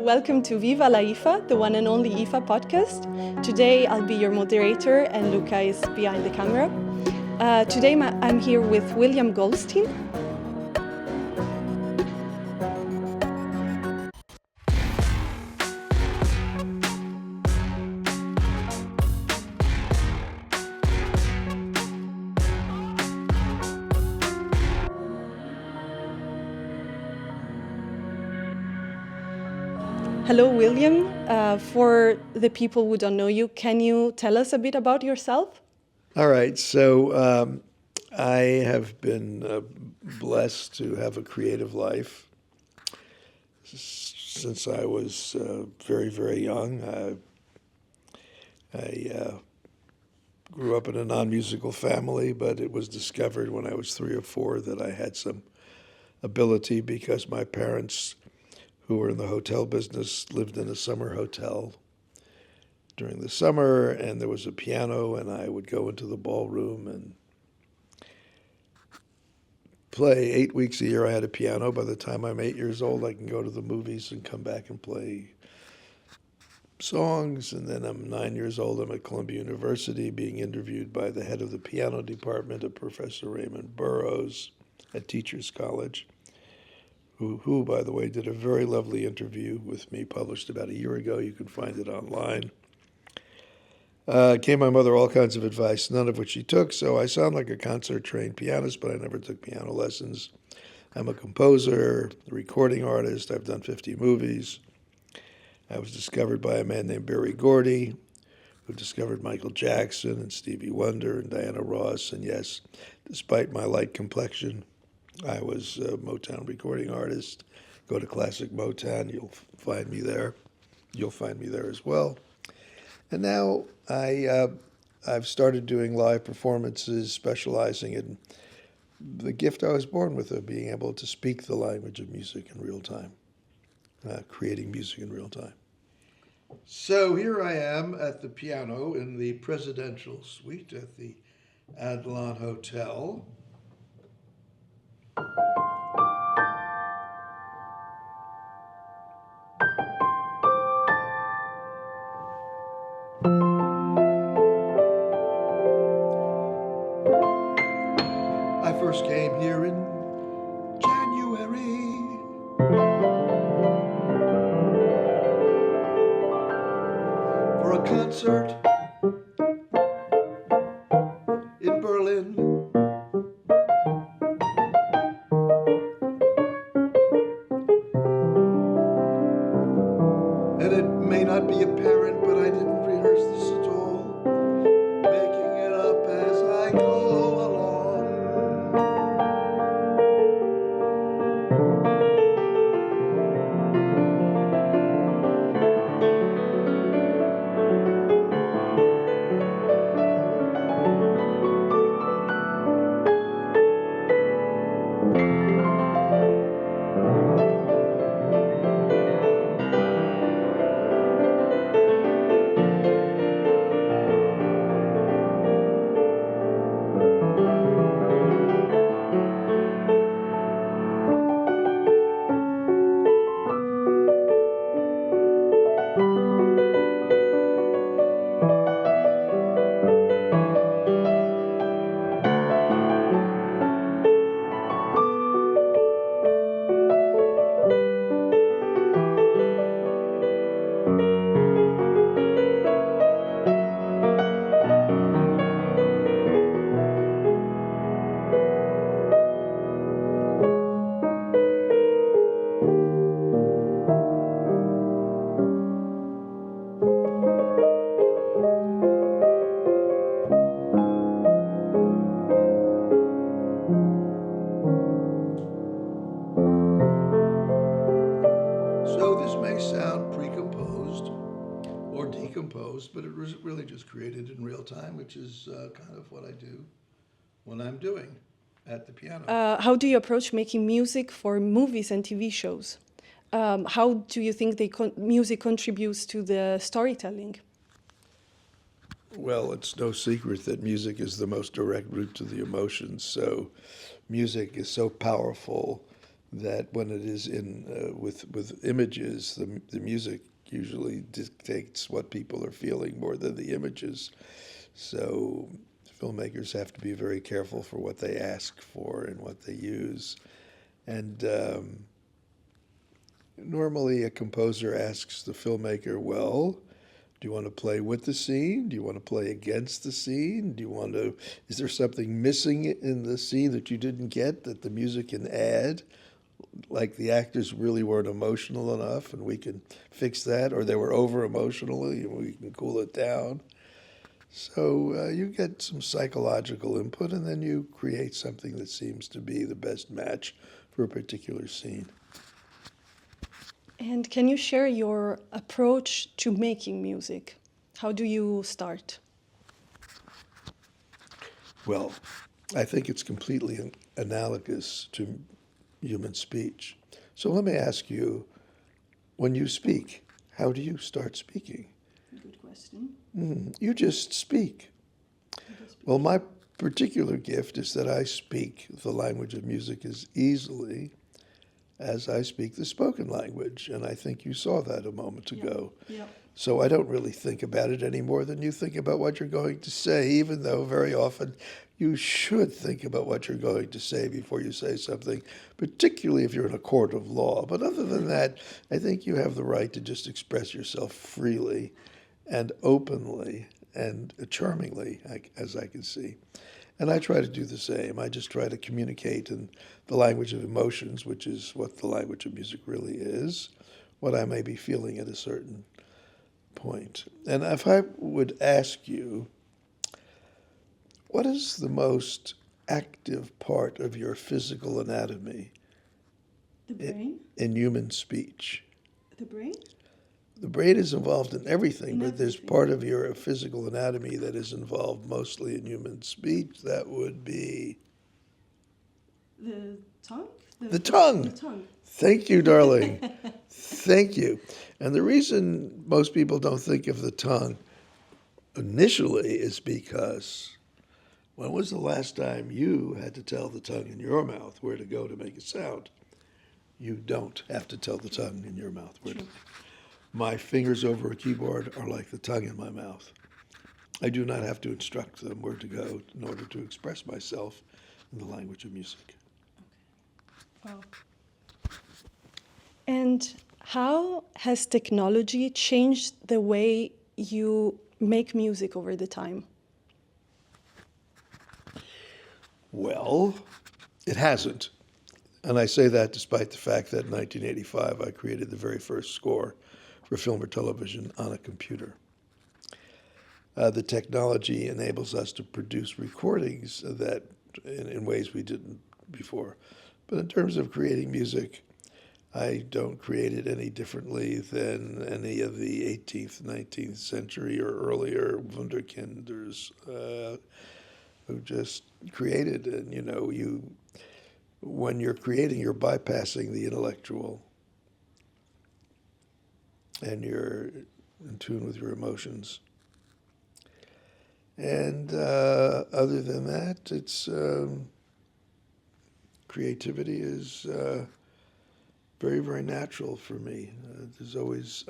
Welcome to Viva la IFA, the one and only IFA podcast. Today I'll be your moderator and Luca is behind the camera. Today I'm here with William Goldstein. Hello, William. For the people who don't know you, can you tell us a bit about yourself? All right. So I have been blessed to have a creative life since I was very, very young. I grew up in a non-musical family, but it was discovered when I was 3 or 4 that I had some ability because my parents, who were in the hotel business, lived in a summer hotel during the summer, and there was a piano, and I would go into the ballroom and play 8 weeks a year. I had a piano. By the time I'm 8 years old, I can go to the movies and come back and play songs. And then I'm 9 years old. I'm at Columbia University being interviewed by the head of the piano department, a Professor Raymond Burroughs at Teachers College, who, by the way, did a very lovely interview with me, published about a year ago. You can find it online. Gave my mother all kinds of advice, none of which she took, so I sound like a concert-trained pianist, but I never took piano lessons. I'm a composer, a recording artist. I've done 50 movies. I was discovered by a man named Berry Gordy, who discovered Michael Jackson and Stevie Wonder and Diana Ross. And yes, despite my light complexion, I was a Motown recording artist. Go to Classic Motown, you'll find me there. You'll find me there as well. And now I've started doing live performances, specializing in the gift I was born with of being able to speak the language of music in real time, creating music in real time. So here I am at the piano in the presidential suite at the Adlon Hotel. I first came here in January. For a concert in Berlin. And it may not be apparent, but I didn't rehearse this at all, making it up as I go along. But it was really just created in real time, which is kind of what I do when I'm doing at the piano. How do you approach making music for movies and TV shows? How do you think music contributes to the storytelling? Well, it's no secret that music is the most direct route to the emotions. So music is so powerful that when it is in with images, the music usually dictates what people are feeling more than the images. So filmmakers have to be very careful for what they ask for and what they use. And normally a composer asks the filmmaker, well, do you want to play with the scene? Do you want to play against the scene? Is there something missing in the scene that you didn't get that the music can add? Like the actors really weren't emotional enough and we can fix that, or they were over emotional and we can cool it down. So you get some psychological input and then you create something that seems to be the best match for a particular scene. And can you share your approach to making music? How do you start? Well, I think it's completely analogous to human speech. So let me ask you, when you speak, how do you start speaking? Good question. You just speak. Well, my particular gift is that I speak the language of music as easily as I speak the spoken language, and I think you saw that a moment ago. Yeah. So I don't really think about it any more than you think about what you're going to say, even though very often you should think about what you're going to say before you say something, particularly if you're in a court of law. But other than that, I think you have the right to just express yourself freely and openly and charmingly, as I can see. And I try to do the same. I just try to communicate in the language of emotions, which is what the language of music really is, what I may be feeling at a certain point. And if I would ask you, what is the most active part of your physical anatomy The brain? in human speech? The brain? The brain is involved in everything, but there's everything. part of your physical anatomy that is involved mostly in human speech. That would be The tongue? the tongue. The tongue. Thank you, darling. Thank you. And the reason most people don't think of the tongue initially is because when was the last time you had to tell the tongue in your mouth where to go to make a sound? You don't have to tell the tongue in your mouth where to. My fingers over a keyboard are like the tongue in my mouth. I do not have to instruct them where to go in order to express myself in the language of music. Wow. And how has technology changed the way you make music over the time? Well, it hasn't. And I say that despite the fact that in 1985 I created the very first score for film or television on a computer. The technology enables us to produce recordings that in ways we didn't before. But in terms of creating music, I don't create it any differently than any of the 18th, 19th century or earlier wunderkinders who just created. And, when you're creating, you're bypassing the intellectual and you're in tune with your emotions. And other than that, it's creativity is very, very natural for me.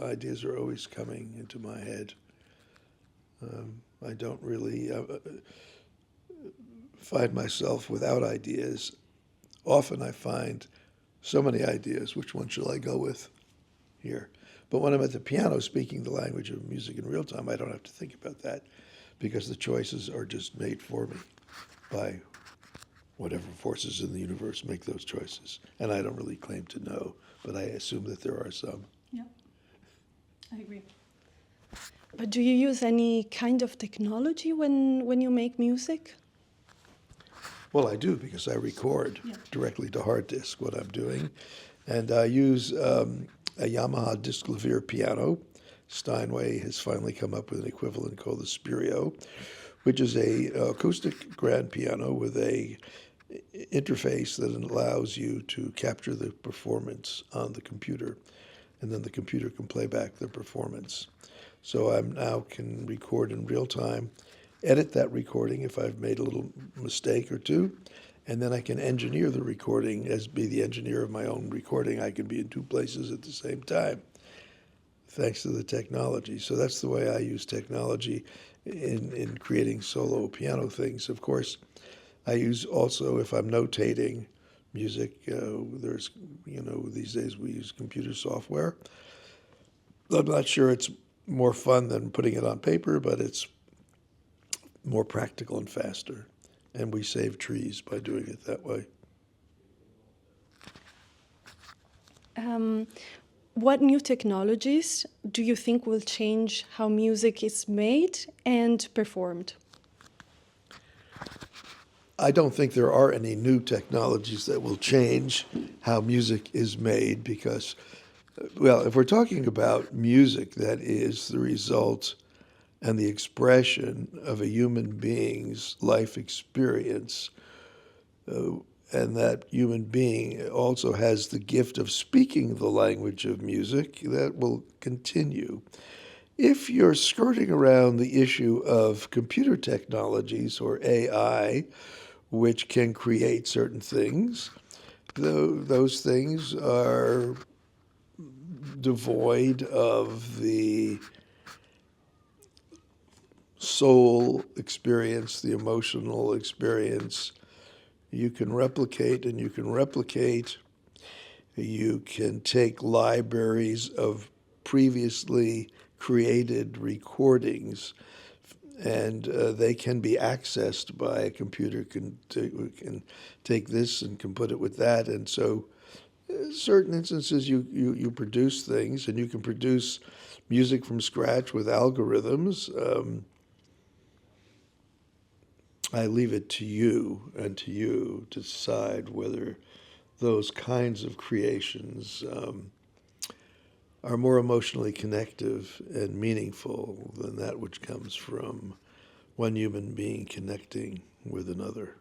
Ideas are always coming into my head. I don't really find myself without ideas. Often I find so many ideas, which one shall I go with here? But when I'm at the piano speaking the language of music in real time, I don't have to think about that because the choices are just made for me by whatever forces in the universe make those choices. And I don't really claim to know, but I assume that there are some. Yeah, I agree. But do you use any kind of technology when you make music? Well, I do because I record directly to hard disk what I'm doing. And I use a Yamaha disc clavier piano. Steinway has finally come up with an equivalent called the Spirio, which is a acoustic grand piano with a interface that allows you to capture the performance on the computer, and then the computer can play back the performance. So I now can record in real time, edit that recording if I've made a little mistake or two, and then I can engineer the recording as be the engineer of my own recording. I can be in two places at the same time, thanks to the technology. So that's the way I use technology in creating solo piano things. Of course, I use also, if I'm notating music, there's, these days we use computer software. I'm not sure it's more fun than putting it on paper, but it's more practical and faster. And we save trees by doing it that way. What new technologies do you think will change how music is made and performed? I don't think there are any new technologies that will change how music is made because, well, if we're talking about music that is the result and the expression of a human being's life experience, and that human being also has the gift of speaking the language of music, that will continue. If you're skirting around the issue of computer technologies or AI, which can create certain things, those things are devoid of the soul experience, the emotional experience. You can replicate and you can replicate. You can take libraries of previously created recordings and they can be accessed by a computer, can take this and can put it with that. And so certain instances you produce things and you can produce music from scratch with algorithms. I leave it to you and to you to decide whether those kinds of creations are more emotionally connective and meaningful than that which comes from one human being connecting with another.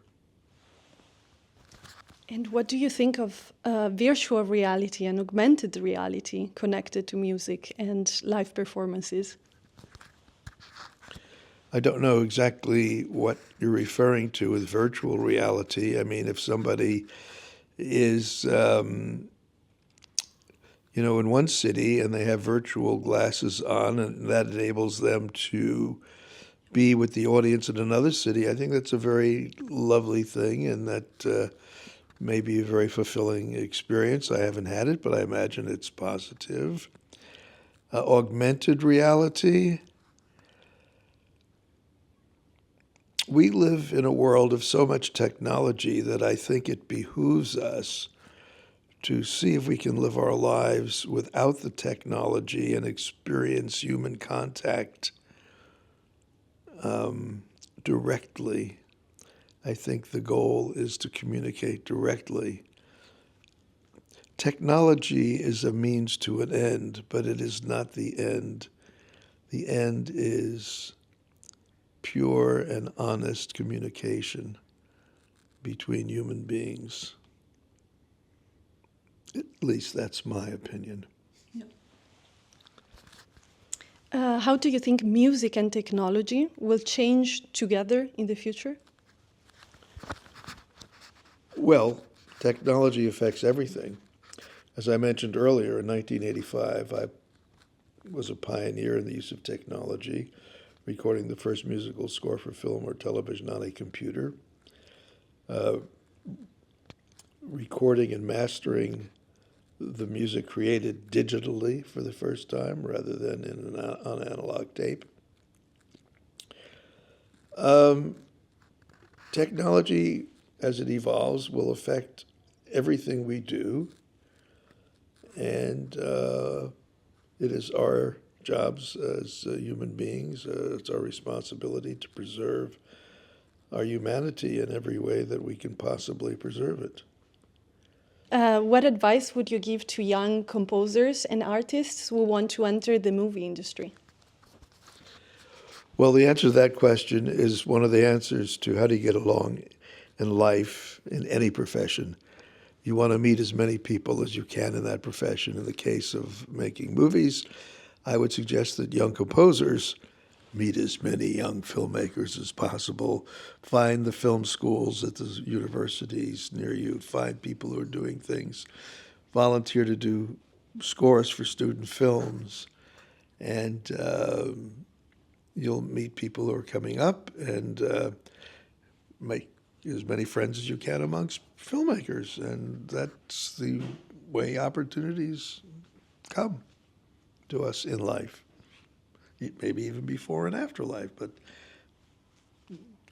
And what do you think of virtual reality and augmented reality connected to music and live performances? I don't know exactly what you're referring to with virtual reality. I mean, if somebody is, in one city and they have virtual glasses on and that enables them to be with the audience in another city, I think that's a very lovely thing and that may be a very fulfilling experience. I haven't had it, but I imagine it's positive. Augmented reality. We live in a world of so much technology that I think it behooves us to see if we can live our lives without the technology and experience human contact directly. I think the goal is to communicate directly. Technology is a means to an end, but it is not the end. The end is pure and honest communication between human beings. At least that's my opinion. How do you think music and technology will change together in the future? Well, technology affects everything. As I mentioned earlier, in 1985, I was a pioneer in the use of technology, recording the first musical score for film or television on a computer, recording and mastering the music created digitally for the first time rather than on analog tape. Technology, as it evolves, will affect everything we do, and it is our jobs as human beings, it's our responsibility to preserve our humanity in every way that we can possibly preserve it. What advice would you give to young composers and artists who want to enter the movie industry? Well, the answer to that question is one of the answers to how do you get along in life, in any profession. You want to meet as many people as you can in that profession. In the case of making movies, I would suggest that young composers meet as many young filmmakers as possible, find the film schools at the universities near you, find people who are doing things, volunteer to do scores for student films, and you'll meet people who are coming up and make as many friends as you can amongst filmmakers. And that's the way opportunities come to us in life. Maybe even before and after life, but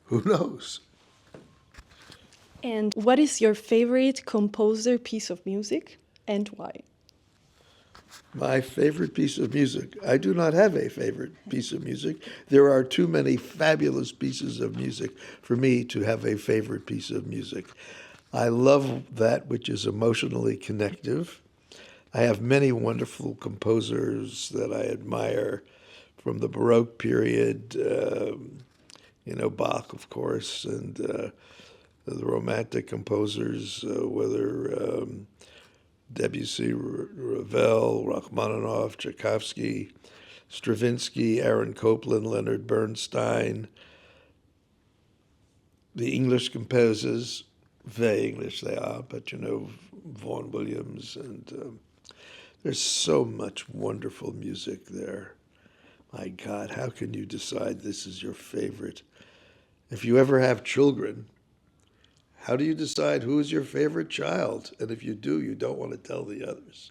who knows? And what is your favorite composer piece of music and why? My favorite piece of music. I do not have a favorite piece of music. There are too many fabulous pieces of music for me to have a favorite piece of music. I love that which is emotionally connective. I have many wonderful composers that I admire from the Baroque period, Bach, of course, and the Romantic composers, whether Debussy, Ravel, Rachmaninoff, Tchaikovsky, Stravinsky, Aaron Copland, Leonard Bernstein. The English composers, very English they are, but Vaughan Williams, and there's so much wonderful music there. My God, how can you decide this is your favorite? If you ever have children, how do you decide who is your favorite child? And if you do, you don't want to tell the others.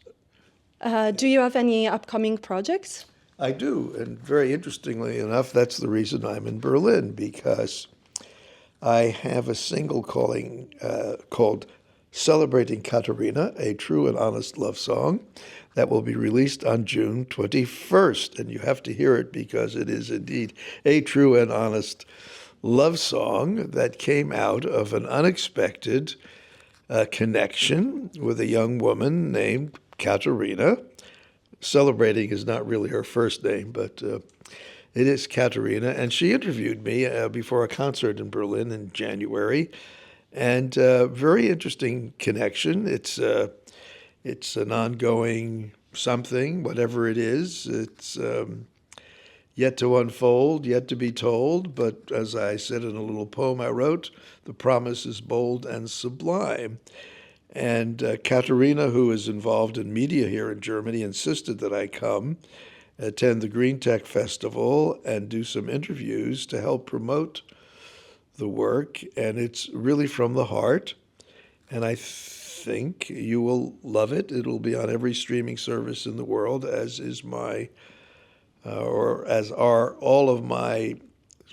Do you have any upcoming projects? I do, and very interestingly enough, that's the reason I'm in Berlin, because I have a single called Celebrating Katharina, a true and honest love song, that will be released on June 21st. And you have to hear it because it is indeed a true and honest love song that came out of an unexpected connection with a young woman named Katharina. Celebrating is not really her first name, but it is Katharina. And she interviewed me before a concert in Berlin in January. And very interesting connection. It's an ongoing something, whatever it is. It's yet to unfold, yet to be told. But as I said in a little poem I wrote, the promise is bold and sublime. And Katharina, who is involved in media here in Germany, insisted that I come, attend the Green Tech Festival, and do some interviews to help promote the work. And it's really from the heart. And I think you will love it. It'll be on every streaming service in the world, as is as are all of my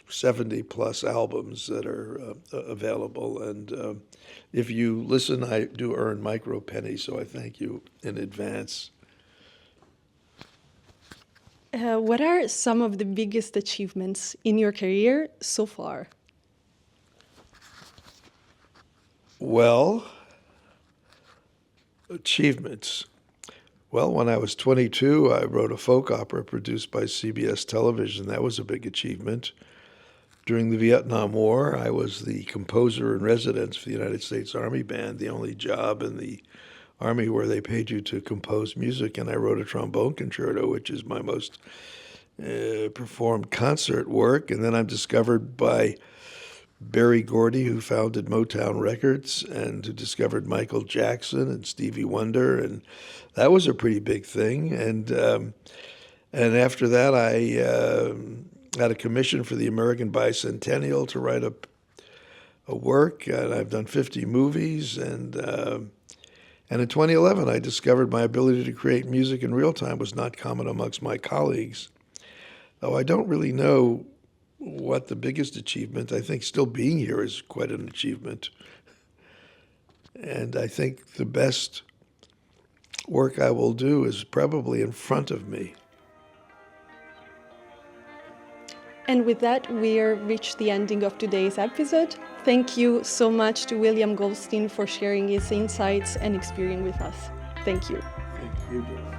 70 plus albums that are available. And if you listen, I do earn micro pennies, so I thank you in advance. What are some of the biggest achievements in your career so far? Well, achievements. Well, when I was 22, I wrote a folk opera produced by CBS Television. That was a big achievement. During the Vietnam War, I was the composer in residence for the United States Army Band, the only job in the Army where they paid you to compose music, and I wrote a trombone concerto, which is my most performed concert work. And then I'm discovered by Berry Gordy, who founded Motown Records and who discovered Michael Jackson and Stevie Wonder, and that was a pretty big thing. And after that, I had a commission for the American Bicentennial to write a work, and I've done 50 movies. And in 2011, I discovered my ability to create music in real time was not common amongst my colleagues. Though I don't really know what the biggest achievement, I think still being here is quite an achievement. And I think the best work I will do is probably in front of me. And with that, we've reached the ending of today's episode. Thank you so much to William Goldstein for sharing his insights and experience with us. Thank you. Thank you.